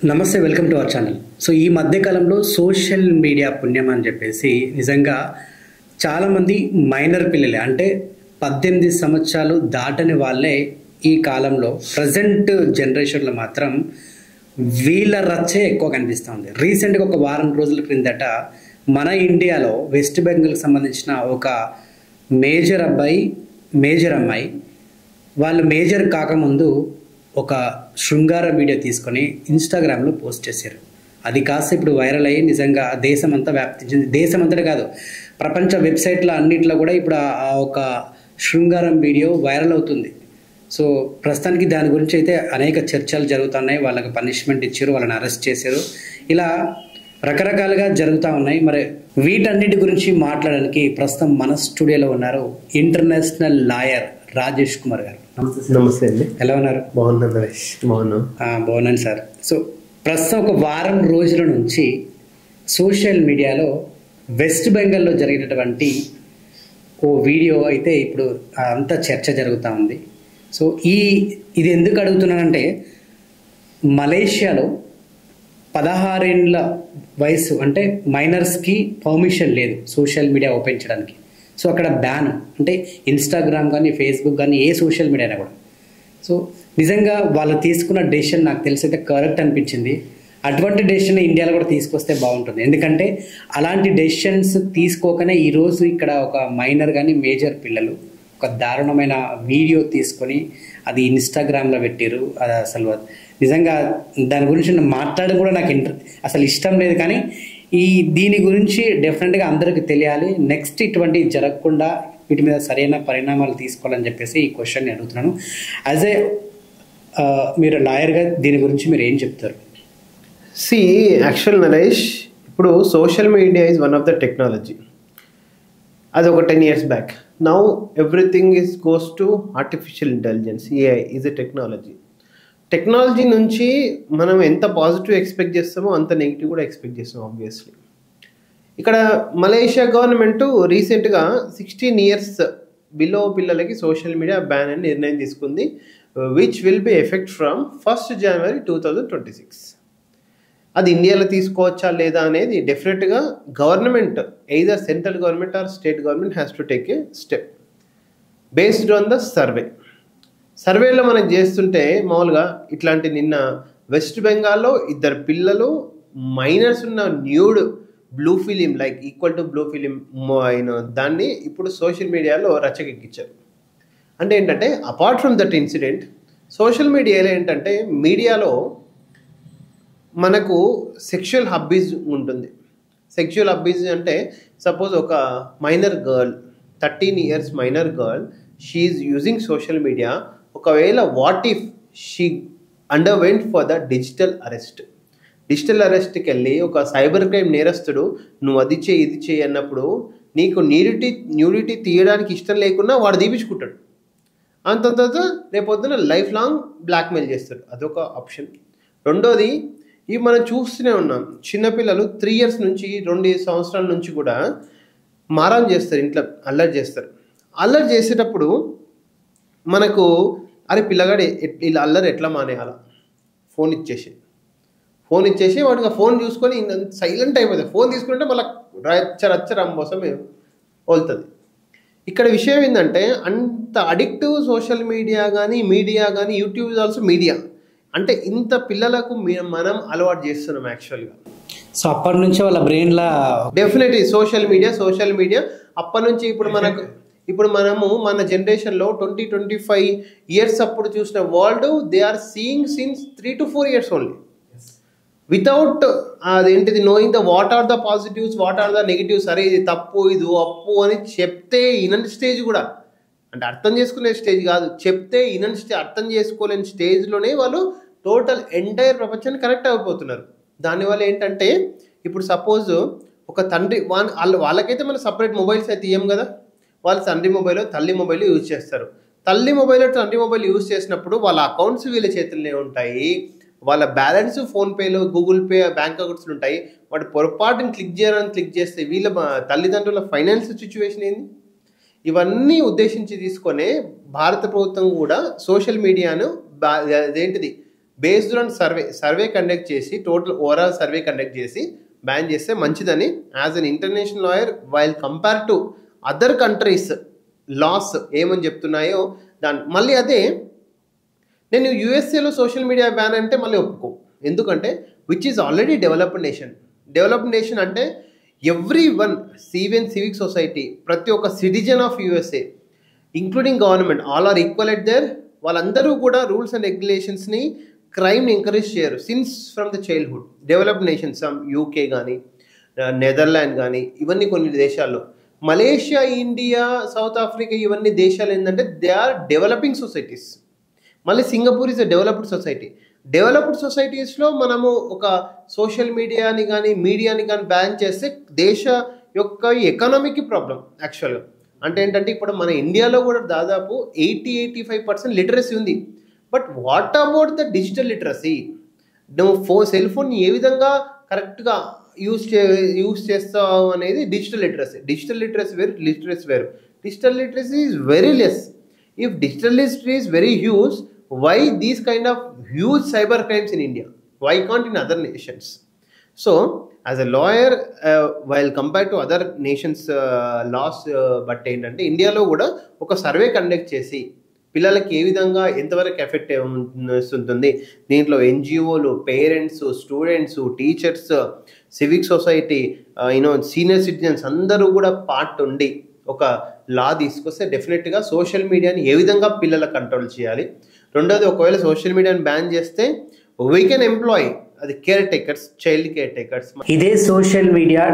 నమస్తే, welcome to our channel. So ఈ మధ్యకాలంలో సోషల్ మీడియా పుణ్యం అని చెప్పేసి నిజంగా చాలామంది మైనర్ పిల్లలే, అంటే 18 సంవత్సరాలు దాటని వాళ్ళే ఈ కాలంలో ప్రజెంట్ జనరేషన్లో మాత్రం వీళ్ళ రచ్చే ఎక్కువ కనిపిస్తూ ఉంది. రీసెంట్గా ఒక వారం రోజుల క్రిందట మన ఇండియాలో వెస్ట్ బెంగాల్కి సంబంధించిన ఒక మేజర్ అమ్మాయి వాళ్ళు మేజర్ కాకముందు ఒక శృంగార వీడియో తీసుకొని ఇన్స్టాగ్రామ్లో పోస్ట్ చేశారు. అది కాస్త ఇప్పుడు వైరల్ అయ్యి నిజంగా దేశమంతా వ్యాప్తించింది. దేశమంతటే కాదు, ప్రపంచ వెబ్సైట్ల అన్నింటిలో కూడా ఇప్పుడు ఆ ఒక శృంగారం వీడియో వైరల్ అవుతుంది. సో ప్రస్తుతానికి దాని గురించి అయితే అనేక చర్చలు జరుగుతున్నాయి. వాళ్ళకి పనిష్మెంట్ ఇచ్చారు, వాళ్ళని అరెస్ట్ చేశారు, ఇలా రకరకాలుగా జరుగుతూ ఉన్నాయి. మరి వీటన్నిటి గురించి మాట్లాడడానికి ప్రస్తుతం మన స్టూడియోలో ఉన్నారు ఇంటర్నేషనల్ లాయర్ రాజేష్ కుమార్ గారు. నమస్తే అండి. ఎలా ఉన్నారు? బాగున్నాను నరేష్. బాగున్నాను సార్. సో ప్రస్తుతం ఒక వారం రోజుల నుంచి సోషల్ మీడియాలో వెస్ట్ బెంగాల్లో జరిగినటువంటి ఓ వీడియో అయితే ఇప్పుడు అంతా చర్చ జరుగుతూ ఉంది. సో ఇది ఎందుకు అడుగుతున్నానంటే, మలేషియాలో 16 ఏళ్ళ వయసు అంటే మైనర్స్కి పర్మిషన్ లేదు సోషల్ మీడియా ఓపెన్ చేయడానికి. సో అక్కడ బ్యాన్, అంటే ఇన్స్టాగ్రామ్ కానీ ఫేస్బుక్ కానీ ఏ సోషల్ మీడియా అయినా కూడా. సో నిజంగా వాళ్ళు తీసుకున్న డెసిషన్ నాకు తెలిసైతే కరెక్ట్ అనిపించింది. అటువంటి డెసిషన్ ఇండియాలో కూడా తీసుకొస్తే బాగుంటుంది. ఎందుకంటే అలాంటి డెసిషన్స్ తీసుకోకనే ఈరోజు ఇక్కడ ఒక మైనర్ కానీ మేజర్ పిల్లలు ఒక దారుణమైన వీడియో తీసుకొని అది ఇన్స్టాగ్రామ్లో పెట్టారు. అది అసలు నిజంగా దాని గురించి మాట్లాడడం కూడా నాకు అసలు ఇష్టం లేదు. కానీ దీని గురించి డెఫినెట్గా అందరికీ తెలియాలి. నెక్స్ట్ ఇటువంటి జరగకుండా వీటి మీద సరైన పరిణామాలు తీసుకోవాలని చెప్పేసి ఈ క్వశ్చన్ని అడుగుతున్నాను. యాజ్ ఏ మీరు లాయర్గా దీని గురించి మీరు ఏం చెప్తారు? యాక్చువల్ నరేష్, ఇప్పుడు social media is one of the technology. అది ఒక 10 years back. Now everything goes to artificial intelligence. AI is a technology నుంచి మనం ఎంత పాజిటివ్ ఎక్స్పెక్ట్ చేస్తామో అంత నెగిటివ్ కూడా ఎక్స్పెక్ట్ చేస్తాం ఆబ్వియస్లీ. ఇక్కడ మలేషియా గవర్నమెంట్ రీసెంట్గా 16 years బిలో పిల్లలకి సోషల్ మీడియా బ్యాన్ అని నిర్ణయం తీసుకుంది, which will be effect from 1st January 2026. అది ఇండియాలో తీసుకోవచ్చా లేదా అనేది డెఫినెట్గా government, either central government or state government has to take a step based on the సర్వేలో మనం చేస్తుంటే మామూలుగా ఇట్లాంటి నిన్న వెస్ట్ బెంగాల్లో 2 పిల్లలు మైనర్స్ ఉన్న nude blue film like equal to blue film అయిన దాన్ని ఇప్పుడు సోషల్ మీడియాలో రచ్చకెక్కించారు. అంటే ఏంటంటే, apart from that incident, social మీడియాలో ఏంటంటే మీడియాలో మనకు సెక్షువల్ హబ్బీస్ ఉంటుంది. సెక్షువల్ హబ్బీస్ అంటే సపోజ్ ఒక minor girl, 13 years minor girl, she is using social media. ఒకవేళ what if she underwent for the digital అరెస్ట్కి వెళ్ళి ఒక సైబర్ క్రైమ్ నేరస్తుడు నువ్వు అది చేయి ఇది చేయి అన్నప్పుడు నీకు న్యూడిటీ తీయడానికి ఇష్టం లేకున్నా వాడు తీపించుకుంటాడు. అంత తర్వాత రేపొద్దున లైఫ్ లాంగ్ బ్లాక్మెయిల్ చేస్తాడు. అదొక ఆప్షన్. రెండోది, ఇవి మనం చూస్తూనే ఉన్నాం. చిన్నపిల్లలు 3 years నుంచి 2 సంవత్సరాల నుంచి కూడా మారం చేస్తారు, ఇంట్లో అల్లరి చేస్తారు. అల్లరి చేసేటప్పుడు మనకు అరే పిల్లగాడు ఇలా అల్లరి ఎట్లా మానేయాలా, ఫోన్ ఇచ్చేసి వాడికి ఫోన్ చూసుకొని సైలెంట్ అయిపోతుంది. ఫోన్ తీసుకుంటే మళ్ళీ రచ్చ రంబోసం వెళ్తుంది. ఇక్కడ విషయం ఏంటంటే, అంత అడిక్టివ్ సోషల్ మీడియా కానీ యూట్యూబ్ ఇస్ ఆల్సో మీడియా. అంటే ఇంత పిల్లలకు మనం అలవాటు చేస్తున్నాం యాక్చువల్గా. సో అప్పటి నుంచి వాళ్ళ బ్రెయిన్లా డెఫినెట్లీ సోషల్ మీడియా అప్పటి నుంచి ఇప్పుడు మనము మన జనరేషన్లో 20-25 years అప్పుడు చూసిన world they are seeing since 3 to 4 years only, without అదేంటిది knowing the what are the positives, what are the negatives. అరే ఇది తప్పు ఇది అప్పు అని చెప్తే ఇనని స్టేజ్ కూడా, అంటే అర్థం చేసుకునే స్టేజ్ కాదు, చెప్తే ఇనని అర్థం చేసుకోలేని స్టేజ్లోనే వాళ్ళు టోటల్ ఎంటైర్ ప్రపంచాన్ని కనెక్ట్ అయిపోతున్నారు. దానివల్ల ఏంటంటే, ఇప్పుడు సపోజ్ ఒక తండ్రి వాళ్ళకైతే మనం సపరేట్ మొబైల్స్ అయితే ఇయ్యం కదా, వాళ్ళు తండ్రి మొబైల్ తల్లి మొబైల్ యూజ్ చేస్తారు. తల్లి మొబైల్ తండ్రి మొబైల్ యూజ్ చేసినప్పుడు వాళ్ళ అకౌంట్స్ వీళ్ళ చేతుల్లోనే ఉంటాయి, వాళ్ళ బ్యాలెన్స్ ఫోన్పేలో గూగుల్ పే బ్యాంక్ అకౌంట్స్లో ఉంటాయి. వాడు పొరపాటుని క్లిక్ చేస్తే వీళ్ళ తల్లిదండ్రుల ఫైనాన్షియల్ సిచ్యువేషన్ ఏంది? ఇవన్నీ ఉద్దేశించి తీసుకొనే భారత ప్రభుత్వం కూడా సోషల్ మీడియాను అదేంటిది బేస్డ్ ఆన్ సర్వే కండక్ట్ చేసి టోటల్ ఓవరాల్ సర్వే కండక్ట్ చేసి బ్యాన్ చేస్తే మంచిదని as an international lawyer while compare to other countries laws ఏమని చెప్తున్నాయో మళ్ళీ అదే నేను యూఎస్ఏలో సోషల్ మీడియా బ్యాన్ అంటే మళ్ళీ ఒప్పుకో. ఎందుకంటే which is already developed nation అంటే everyone even civic society ప్రతి ఒక్క citizen of USA including government all are equal at there. వాళ్ళందరూ కూడా రూల్స్ అండ్ రెగ్యులేషన్స్ని క్రైమ్ని ఎంకరేజ్ చేయరు since from the childhood. Developed nations UK కానీ నెదర్లాండ్ కానీ ఇవన్నీ కొన్ని దేశాల్లో, మలేషియా, ఇండియా, సౌత్ ఆఫ్రికా ఇవన్నీ దేశాలు ఏంటంటే దే ఆర్ డెవలపింగ్ సొసైటీస్. మళ్ళీ Singapore is a developed society. Developed సొసైటీస్లో మనము ఒక సోషల్ మీడియాని కానీ బ్యాన్ చేస్తే దేశ యొక్క ఎకనామీకి ప్రాబ్లం యాక్చువల్గా. అంటే ఏంటంటే ఇప్పుడు మన ఇండియాలో కూడా దాదాపు 80-85% లిటరసీ ఉంది. But what about the digital literacy? నువ్వు సెల్ ఫోన్ ఏ విధంగా కరెక్ట్గా యూజ్ చేస్తావు అనేది డిజిటల్ లిటరసీ వేరు. Digital literacy is very less. If digital literacy is very huge, why these kind of huge cyber crimes in India? Why can't in other nations? So as a lawyer, while compared to other nations laws, but ఏంటంటే ఇండియాలో కూడా ఒక survey conduct చేసి పిల్లలకి ఏ విధంగా ఎంతవరకు effect ఉంటుంది, దీంట్లో ఎన్జిఓలు, parents, students, teachers, civic society, senior citizens అందరూ కూడా పార్ట్ ఉండి ఒక లా తీసుకొస్తే డెఫినెట్గా సోషల్ మీడియాని ఏ విధంగా పిల్లల కంట్రోల్ చేయాలి. రెండోది, ఒకవేళ సోషల్ మీడియాని బ్యాన్ చేస్తే వీ కెన్ ఎంప్లాయ్ అది చైల్డ్ కేర్ టేకర్స్. ఇదే సోషల్ మీడియా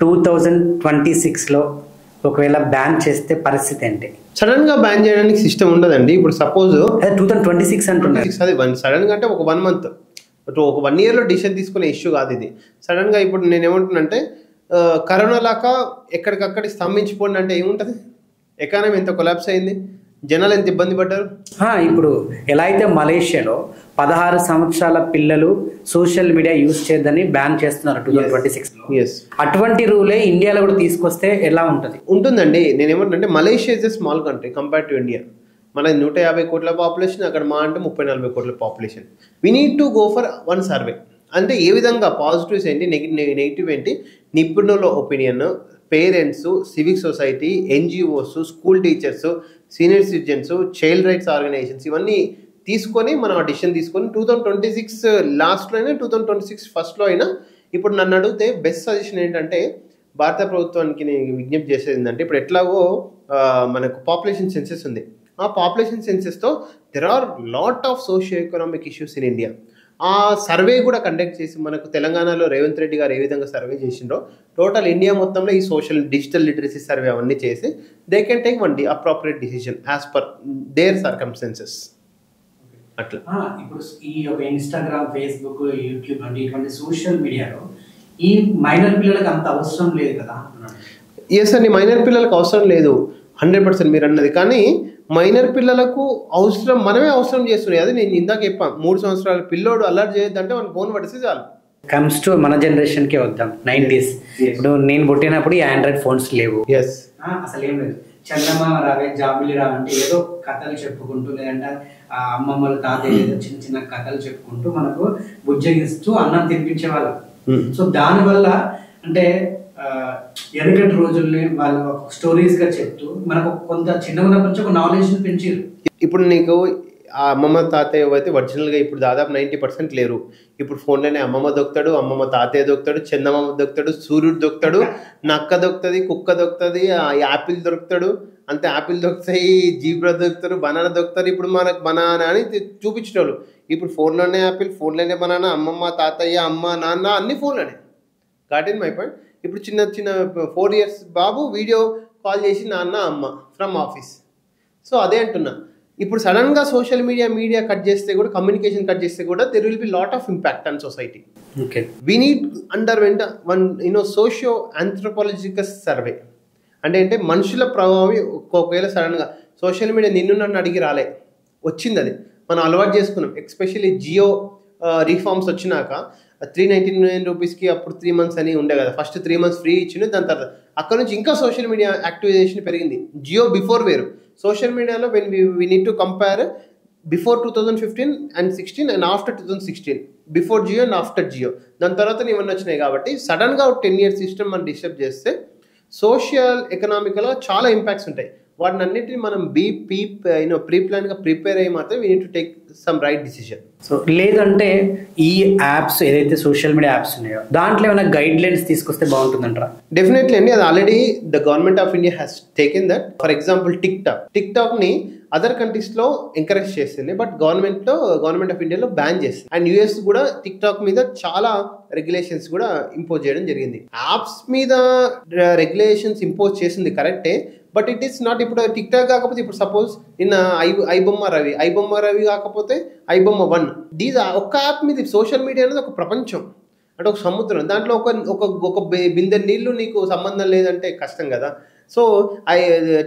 2026లో ఒకవేళ బ్యాన్ చేస్తే పరిస్థితి ఏంటి? సడన్ గా బ్యాన్ చేయడానికి సిస్టమ్ ఉండదండి. ఇప్పుడు సపోజ్ 2026 అంటున్నారు, అది సడన్ గా అంటే ఒక 1 month ఒక 1 yearలో డిసిషన్ తీసుకునే ఇష్యూ కాదు ఇది. సడన్ గా ఇప్పుడు నేను ఏమంటున్నానంటే కరోనా లాగా ఎక్కడికక్కడ స్తంభించిపోండి అంటే ఏముంటుంది? ఎకానమీ ఎంత కొలాప్స్ అయింది, జనాలు ఎంత ఇబ్బంది పడ్డారు. ఇప్పుడు ఎలా అయితే మలేషియాలో 16 సంవత్సరాల పిల్లలు సోషల్ మీడియా యూజ్ చేయొద్దని బ్యాన్ చేస్తున్నారు 2026లో, అటువంటి రూలే ఇండియాలో కూడా తీసుకొస్తే ఎలా ఉంటుందండి? నేను ఏమంటే Malaysia is a small country compare to India. మన 150 కోట్ల పాపులేషన్, అక్కడ మా అంటే 30-40 కోట్ల population. We need to go for one survey. అంటే ఏ విధంగా పాజిటివ్స్ ఏంటి, నెగిటివ్ ఏంటి, నిపుణుల opinion, parents, civic society, NGOs, school teachers, senior citizens, child rights organisations ఇవన్నీ తీసుకొని మనం ఆ డిసిషన్ తీసుకొని 2026 లాస్ట్లో అయినా 2026 ఫస్ట్లో అయినా. ఇప్పుడు నన్ను అడిగితే బెస్ట్ సజెషన్ ఏంటంటే భారత ప్రభుత్వానికి నేను విజ్ఞప్తి చేసేది ఏంటంటే, ఇప్పుడు ఎట్లాగో మనకు పాపులేషన్ సెన్సెస్ ఉంది. ఆ పాపులేషన్ సెన్సెస్తో there are lot of socio economic issues in India. ఆ సర్వే కూడా కండక్ట్ చేసి మనకు తెలంగాణలో రేవంత్ రెడ్డి గారు ఏ విధంగా సర్వే చేసిండ్రో టోటల్ ఇండియా మొత్తంలో ఈ డిజిటల్ లిటరసీ సర్వే అవన్నీ చేసి they can take one appropriate decision as per their circumstances. అట్లా ఇప్పుడు ఈ ఒక ఇన్స్టాగ్రామ్, ఫేస్బుక్, యూట్యూబ్ అంటే ఇటువంటి సోషల్ మీడియాలో ఈ మైనర్ పిల్లలకు అంత అవసరం లేదు కదా? ఎస్ అండి, మైనర్ పిల్లలకు అవసరం లేదు 100% మీరు అన్నది. కానీ మైనర్ పిల్లలకు అవసరం, మనమే అవసరం చేస్తున్నాయి. అది నేను ఇందాక చెప్పాను, 3 సంవత్సరాల పిల్లోడు అలర్ట్ చేయొద్దంటే మన ఫోన్ పడితే చాలు. కమ్స్ టు మన జనరేషన్కి వద్దాం, 90s. ఇప్పుడు నేను పుట్టినప్పుడు ఈ ఆండ్రాయిడ్ ఫోన్స్ లేవు, అసలు ఏం లేదు. చందమామ రావే, జాబులి రావే అంటే ఏదో కథలు చెప్పుకుంటూ, లేదంటే అమ్మమ్మలు, తాతయ్య ఏదో చిన్న చిన్న కథలు చెప్పుకుంటూ మనకు బుజ్జగిస్తూ అన్నం తినిపించేవాళ్ళు. సో దానివల్ల అంటే వెనకటి రోజుల్ని వాళ్ళు స్టోరీస్ గా చెప్తూ మనకు కొంత చిన్న ఉన్నప్పటి నుంచి ఒక నాలెడ్జ్ పెంచారు. ఇప్పుడు నీకు ఆ అమ్మమ్మ తాతయ్య అయితే ఒరిజినల్గా ఇప్పుడు దాదాపు 90% లేరు. ఇప్పుడు ఫోన్లోనే అమ్మమ్మ దొక్కుతాడు, అమ్మమ్మ తాతయ్య దొక్కుతాడు, చందమామ దొక్కుతాడు, సూర్యుడు దొక్కుతాడు, నక్క దొక్కుతుంది, కుక్క దొక్కుతుంది, యాపిల్ దొరుకుతాడు, అంతే యాపిల్ దొరుకుతాయి, జీబ్రా దొరుకుతారు, బనానా దొరుకుతారు. ఇప్పుడు మనకు బనానా అని చూపించేటోళ్ళు. ఇప్పుడు ఫోన్లోనే యాపిల్, ఫోన్లోనే బనానా, అమ్మమ్మ తాతయ్య, అమ్మ నాన్న అన్ని ఫోన్లోనే. Got in my point. ఇప్పుడు చిన్న 4 years బాబు వీడియో కాల్ చేసి నాన్న అమ్మ ఫ్రమ్ ఆఫీస్. సో అదే అంటున్నా, ఇప్పుడు సడన్గా సోషల్ మీడియా కట్ చేస్తే కూడా, కమ్యూనికేషన్ కట్ చేస్తే కూడా there will be lot of impact on society. We need underwent one socio anthropological survey. అంటే మనుషుల ప్రభావం ఒకవేళ సడన్గా సోషల్ మీడియా నిన్ను నన్ను అడిగి రాలే, వచ్చింది, అది మనం అలవాటు చేసుకున్నాం. ఎస్పెషల్లీ జియో రీఫార్మ్స్ వచ్చినాక 399 రూపీస్కి అప్పుడు 3 months అని ఉండే కదా. ఫస్ట్ 3 months ఫ్రీ ఇచ్చింది, దాని తర్వాత అక్కడ నుంచి ఇంకా సోషల్ మీడియా యాక్టివైజేషన్ పెరిగింది. జియో బిఫోర్ వేరు. సోషల్ మీడియాలో when we need to compare before 2015 and 16 and after 2016, before Jio and after Jio. దాని తర్వాత ఇవన్నీ వచ్చినాయి కాబట్టి సడన్గా 10 years సిస్టమ్ మనం డిస్టర్బ్ చేస్తే సోషల్ ఎకనామికల్గా చాలా ఇంపాక్ట్స్ ఉంటాయి. వాటిని అన్నిటిని మనం ప్రీ ప్లాన్గా ప్రిపేర్ అయ్యి మాత్రం we need to take some right decision. So లేదంటే ఈ యాప్స్ ఏదైతే సోషల్ మీడియా యాప్స్ ఉన్నాయో దాంట్లో ఏమైనా గైడ్ లైన్స్ తీసుకొస్తే బాగుంటుందంటారా? డెఫినెట్లీ అండి, అది already the government of India has taken that. For example టిక్టాక్ని అదర్ కంట్రీస్లో ఎంకరేజ్ చేస్తుంది, బట్ గవర్నమెంట్ ఆఫ్ ఇండియాలో బ్యాన్ చేస్తుంది. అండ్ యూఎస్ కూడా టిక్టాక్ మీద చాలా రెగ్యులేషన్స్ కూడా ఇంపోజ్ చేయడం జరిగింది. యాప్స్ మీద రెగ్యులేషన్స్ ఇంపోజ్ చేసింది కరెక్టే, బట్ ఇట్ ఈస్ నాట్. ఇప్పుడు టిక్టాక్ కాకపోతే ఇప్పుడు సపోజ్ నిన్న ఐబొమ్మ రవి కాకపోతే ఐబొమ్మ 1, ఒక్క యాప్ మీద సోషల్ మీడియా అనేది ఒక ప్రపంచం, అంటే ఒక సముద్రం. దాంట్లో ఒక బిందె నీళ్లు నీకు సంబంధం లేదంటే కష్టం కదా. సో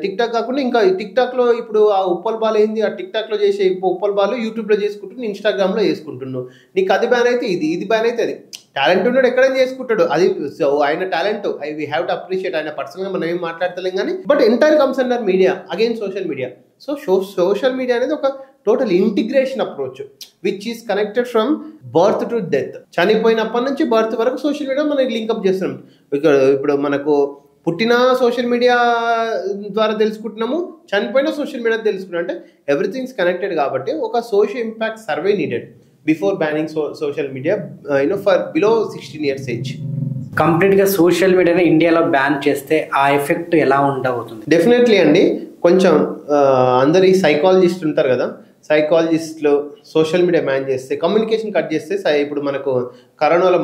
టిక్టాక్ కాకుండా ఇంకా టిక్టాక్లో ఇప్పుడు ఆ ఉప్పల్ బాల్ ఏంది, ఆ టిక్టాక్లో చేసే ఉప్పల్ బాల్ యూట్యూబ్లో చేసుకుంటున్నాను, ఇన్స్టాగ్రామ్లో చేసుకుంటున్నాను. నీకు అది బ్యాన్ అయితే ఇది బ్యాన్ అయితే అది. టాలెంట్ ఉన్నాడు ఎక్కడైనా చేసుకుంటాడు, అది ఆయన talent, we have to appreciate. ఆయన పర్సనల్గా మనం ఏం మాట్లాడతలేం కానీ, but entire comes under media, again social media. So social media అనేది ఒక total integration approach which is connected from birth to death. చనిపోయినప్పటి నుంచి బర్త్ వరకు సోషల్ మీడియా మనం లింకప్ చేస్తున్నాం. ఇప్పుడు మనకు పుట్టిన సోషల్ మీడియా ద్వారా తెలుసుకుంటున్నాము, చనిపోయిన సోషల్ మీడియా తెలుసుకుంటాం, అంటే ఎవ్రీథింగ్స్ కనెక్టెడ్. కాబట్టి ఒక social impact survey needed before banning social media for below 16 years age. కంప్లీట్గా సోషల్ మీడియాని ఇండియాలో బ్యాన్ చేస్తే ఆ ఎఫెక్ట్ ఎలా ఉండబోతుంది? డెఫినెట్లీ అండి, కొంచెం అందరు ఈ సైకాలజిస్ట్ ఉంటారు కదా, సైకాలజిస్టులు సోషల్ మీడియా బ్యాన్ చేస్తే, కమ్యూనికేషన్ కట్ చేస్తే, ఇప్పుడు మనకు కరోనాలో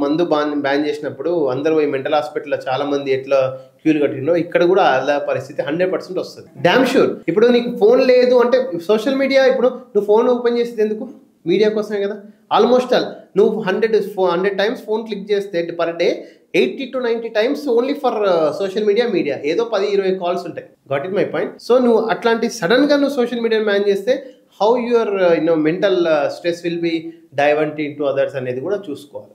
మందు బ్యాన్ చేసినప్పుడు అందరూ ఈ మెంటల్ హాస్పిటల్లో చాలా మంది ఎట్లా క్యూలు కట్టిండో ఇక్కడ కూడా అలా పరిస్థితి 100% వస్తుంది. Damn sure. ఇప్పుడు నీకు ఫోన్ లేదు అంటే సోషల్ మీడియా, ఇప్పుడు నువ్వు ఫోన్ ఓపెన్ చేసేది ఎందుకు? మీడియా కోసమే కదా. ఆల్మోస్ట్ ఆల్ నువ్వు 100 times ఫోన్ క్లిక్ చేస్తే per day 80 to 90 times only for social media. ఏదో 10-20 కాల్స్ ఉంటాయి. Got it my point. So నువ్వు అట్లాంటి సడన్గా నువ్వు సోషల్ మీడియాని బ్యాన్ చేస్తే how your mental stress will be divert in to others అనేది కూడా చూసుకోవాలి.